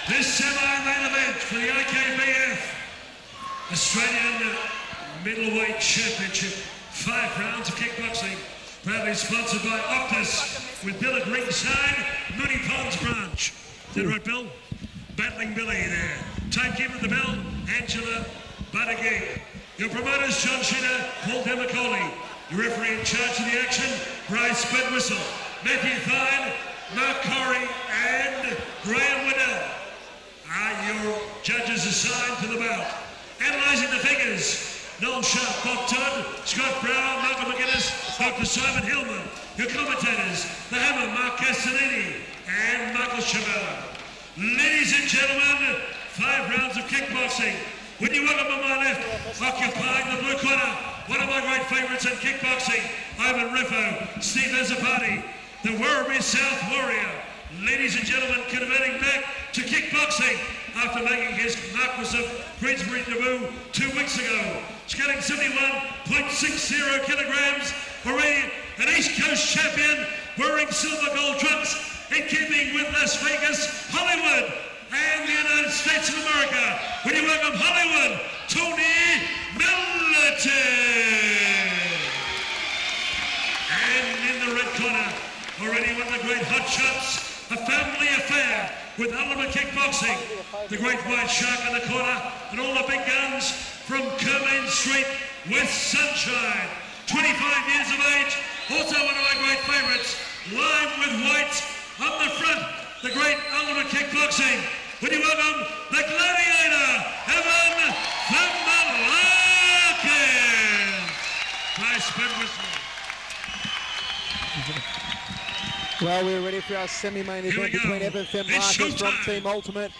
This semi-main event for the IKBF Australian Middleweight Championship, 5 rounds of kickboxing, proudly sponsored by Optus, with Bill at ringside, Mooney Ponds branch. Is that right, Bill? Battling Billy there. Timekeeper of the bell, Angela Badagay. Your promoters, John Sheeter, Paul Demacoli. Your referee in charge of the action, Bryce Bedwhistle, Matthew Thine, Mark Corey, and Graham Waddell are your judges assigned to the bout. Analysing the figures, Noel Sharp, Bob Todd, Scott Brown, Michael McGuinness, Dr. Simon Hillman. Your commentators, the Hammer, Mark Castellini, and Michael Chabella. Ladies and gentlemen, 5 rounds of kickboxing. When you welcome on my left, occupying the blue corner, one of my great favourites in kickboxing, Ivan Riffo, Steve Azapati, the Werribee South Warrior. Ladies and gentlemen, converting back to kickboxing after making his Marquis of Queensbury debut 2 weeks ago. Scaling 71.60 kilograms, already an East Coast champion, wearing silver gold trunks, in keeping with Las Vegas, Hollywood, and the United States of America. When you welcome Hollywood, Tony Miletic. And in the red corner, already one of the great hot shots, a family affair with Ultimate Kickboxing, the great white shark in the corner, and all the big guns from Kermain Street, West Sunshine. 25 years of age, also one of my great favorites, Lime with White on the front, the great Ultimate Kickboxing. Would you welcome the Gladiator, Evan Themelakis. Nice Bedwhistle. Well, we're ready for our semi-main event between Evan Themelakis from Team Ultimate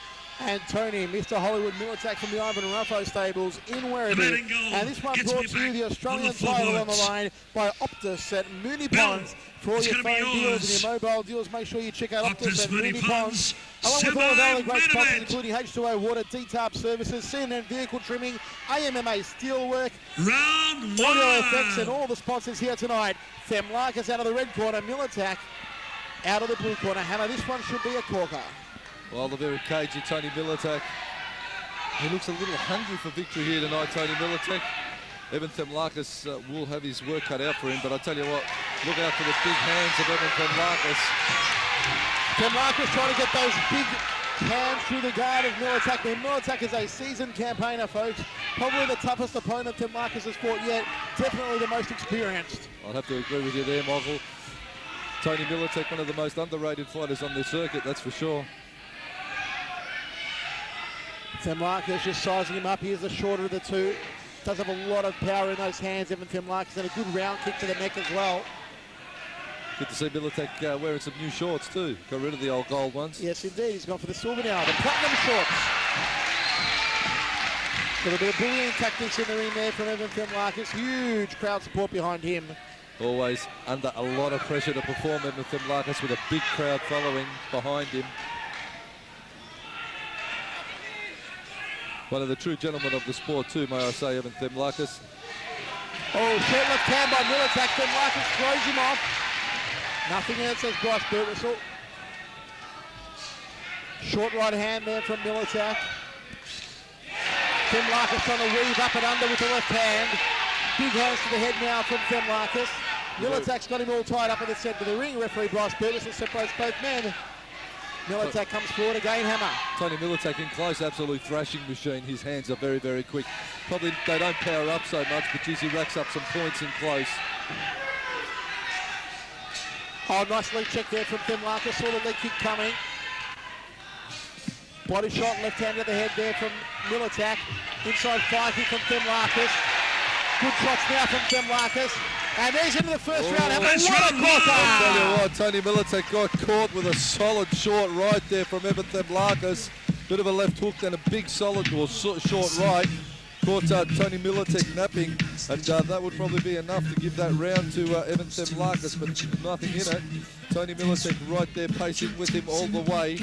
and Tony, Mr. Hollywood Miletic from the Ivan Ruffo stables in Werribee. And this one brought to you the Australian title on the line by Optus at Mooney Ponds. For all your phone dealers and your mobile dealers, make sure you check out Optus at Mooney Ponds. Along with all of our other great sponsors, including H2O Water, D-Tarp Services, CNN Vehicle Trimming, AMMA Steelwork, Audio Effects, and all the sponsors here tonight. Themelakis out of the red corner, Miletic out of the blue corner. Hammer, this one should be a corker. Well, the very cagey Tony Miletic. He looks a little hungry for victory here tonight, Tony Miletic. Evan Themelakis will have his work cut out for him, but I tell you what, look out for the big hands of Evan Themelakis. Themelakis trying to get those big hands through the guard of Miletic. And Miletic is a seasoned campaigner, folks. Probably the toughest opponent Themelakis has fought yet. Definitely the most experienced. I'd have to agree with you there, Michael. Tony Miletic, one of the most underrated fighters on the circuit, that's for sure. Themelakis just sizing him up. He is the shorter of the two. Does have a lot of power in those hands, Evan Themelakis, and a good round kick to the neck as well. Good to see Miletic wearing some new shorts too. Got rid of the old gold ones. Yes, indeed. He's gone for the silver now, the platinum shorts. Got a bit of bullying tactics in the ring there from Evan Themelakis. Huge crowd support behind him. Always under a lot of pressure to perform, Evan Themelakis, with a big crowd following behind him. One of the true gentlemen of the sport too, may I say, Evan Themelakis. Oh, short left hand by Miletic. Themelakis throws him off. Nothing else, says Bryce Bedwhistle. Short right hand there from Miletic. Themelakis trying to weave up and under with the left hand. Big hands to the head now from Themelakis. Miletic's got him all tied up in the centre of the ring. Referee Bryce Bedwhistle separates both men. Miletic comes forward again, Hammer. Tony Miletic in close, absolute thrashing machine. His hands are very, very quick. Probably they don't power up so much, but geez, he racks up some points in close. Oh, nice leg check there from Themelakis. Saw the leg kick coming. Body shot, left hand to the head there from Miletic. Inside fire kick from Themelakis. Good shots now from Themelakis. And there's into the first round. What a corker! I'll tell you what, Tony Miletic got caught with a solid short right there from Evan Themelakis. Bit of a left hook, then a big solid or short right. Caught Tony Miletic napping, and that would probably be enough to give that round to Evan Themelakis, but nothing in it. Tony Miletic right there pacing with him all the way,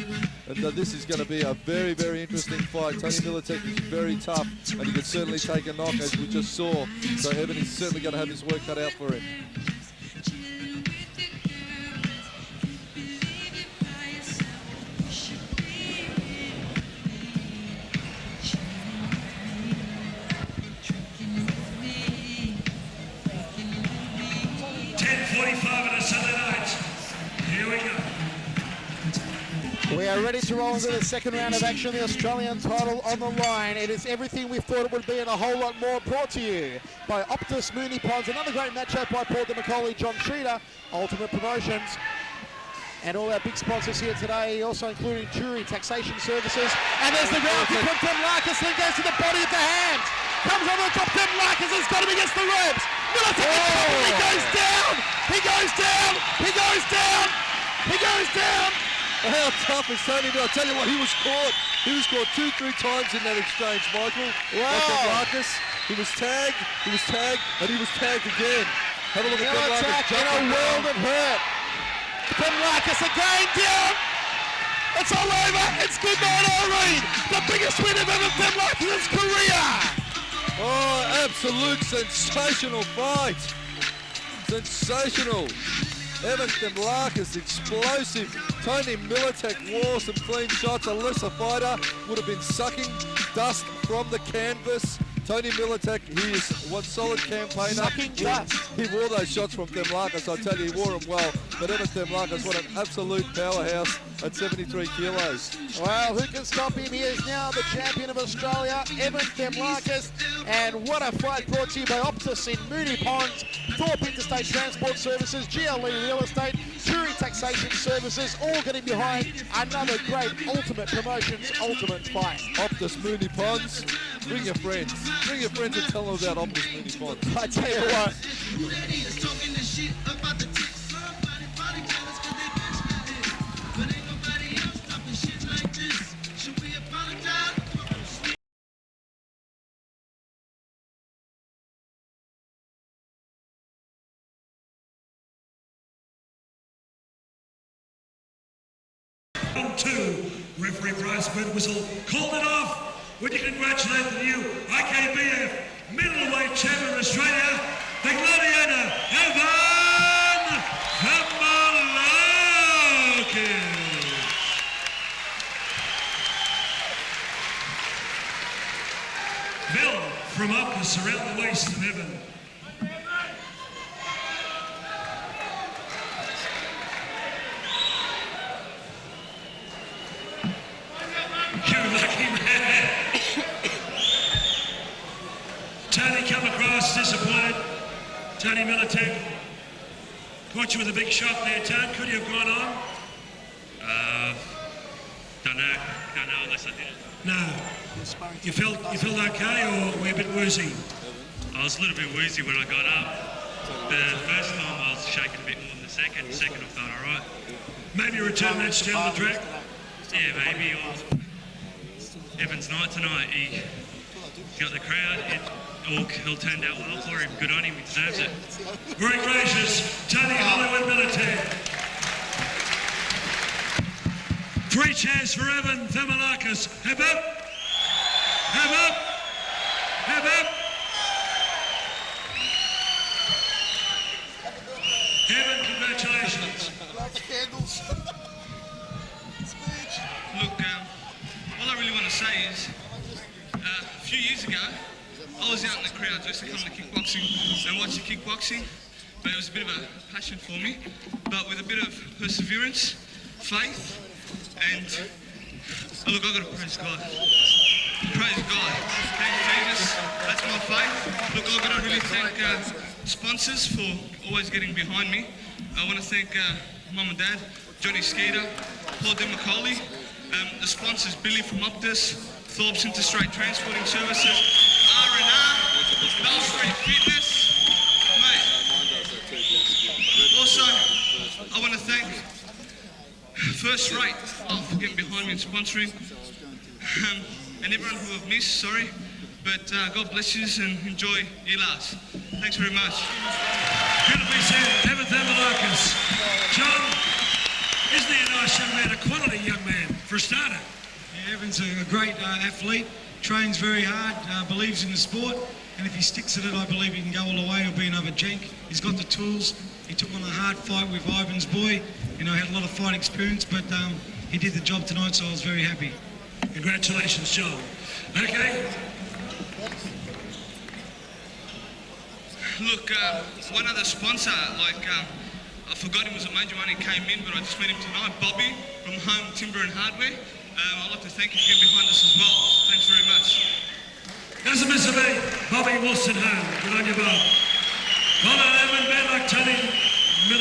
and this is going to be a very, very interesting fight. Tony Miletic is very tough, and he can certainly take a knock, as we just saw. So Evan is certainly going to have his work cut out for him. ready to roll into the second round of action. The Australian title on the line. It is everything we thought it would be and a whole lot more, brought to you by Optus Mooney Ponds. Another great matchup by Paul DeMacaulay, John Sheeter, Ultimate Promotions. And all our big sponsors here today, also including Jury Taxation Services. And there's the ground kick from Themelakis, then goes to the body of the hand. Comes over the top, Themelakis has got him against the ropes. Miletic he goes down! He goes down! He goes down! He goes down! How tough is Tony? But I'll tell you what, he was caught. He was caught 2-3 times in that exchange, Michael. Wow. Themelakis, he was tagged, and he was tagged again. Have a look at Themelakis. In a world of hurt. Themelakis again down. It's all over. It's good night, Irene. The biggest win of ever Themelakis' career. Oh, absolute sensational fight. Sensational. Evan Themelakis, explosive. Tony Miletic wore some clean shots. A lesser fighter would have been sucking dust from the canvas. Tony Miletic, he is one solid campaigner. Sucking dust. He wore those shots from Themelakis. I tell you, he wore them well. But Evan Themelakis, what an absolute powerhouse at 73 kilos. Well, who can stop him? He is now the champion of Australia, Evan Themelakis. And what a fight, brought to you by Optus in Mooney Ponds, Thorpe Interstate Transport Services, GLE Real Estate, Jury Taxation Services, all getting behind another great Ultimate Promotions Ultimate fight. Optus Mooney Ponds, bring your friends. Bring your friends and tell them about Optus Mooney Ponds. I tell you what. Round 2, referee Bryce Whistle called it off. Would you congratulate the new IKBF middleweight champion of Australia, the gladiator, Evan Themelakis. Bill from Optus around the waist of Evan. You lucky man. Tony come across disappointed. Tony Miletic caught you with a big shot there, Tony. Could you have gone on? Don't know unless I did it. No. You felt okay, or were you a bit woozy? I was a little bit woozy when I got up. The first time I was shaking a bit more than the second. Second I felt all right. Maybe a return match down the track? Yeah, maybe. Or Evan's night tonight. He got the crowd. It all turned out well for him. Good on him. He deserves it. Very gracious, Tony Hollywood Miletic. 3 cheers for Evan Themelakis. Have up! Have up! Have up! Evan, congratulations. Look, all I really want to say is, a few years ago, I was out in the crowd just to come to kickboxing and watch the kickboxing, but it was a bit of a passion for me. But with a bit of perseverance, faith, and look, I've got to praise God. Praise God. Thank Jesus. That's my faith. Look, I've got to really thank sponsors for always getting behind me. I want to thank Mum and Dad, Johnny Skeeter, Paul DeMacaulay, the sponsors, Billy from Optus, Thorpe Interstate Transporting Services, R&R, Bell Street Fitness, mate. Also, I want to thank First Rate for getting behind me and sponsoring, and everyone who I've missed, sorry, but God bless you and enjoy Elas. Thanks very much. Beautifully said, Evan Themelakis. John, isn't he a nice young man, a quality young man, for a starter? Yeah, Evan's a great athlete, trains very hard, believes in the sport, and if he sticks at it, I believe he can go all the way. He'll be another Jenk. He's got the tools. He took on a hard fight with Ivan's boy. You know, had a lot of fight experience, but he did the job tonight, so I was very happy. Congratulations, John. Okay. Look, one other sponsor, like I forgot he was a major one. He came in, but I just met him tonight. Bobby from Home Timber and Hardware. I'd like to thank you for getting behind us as well. Thanks very much. Doesn't miss a beat. Bobby Wilson home. Good on you, Bob. Connor Evan, man like Tony Miller.